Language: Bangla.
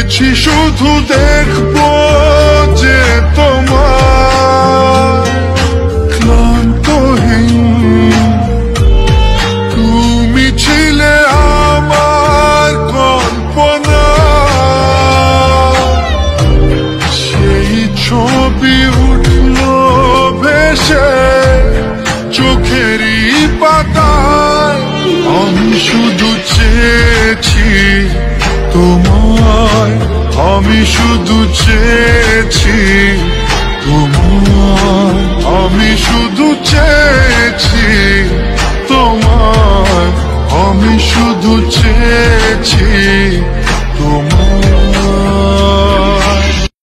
চেয়েছি শুধু দেখবো যে তোমার ক্লান্তহীন তুমি ছিলে আমার কল্পনা, সেই ছবি উঠলো ভেসে চোখেরই পাতায়। আমি শুধু চেয়েছি তোমায়, আমি শুধু চেয়েছি তোমায়, আমি শুধু চেয়েছি তোমায়, আমি শুধু চেয়েছি তোমায়।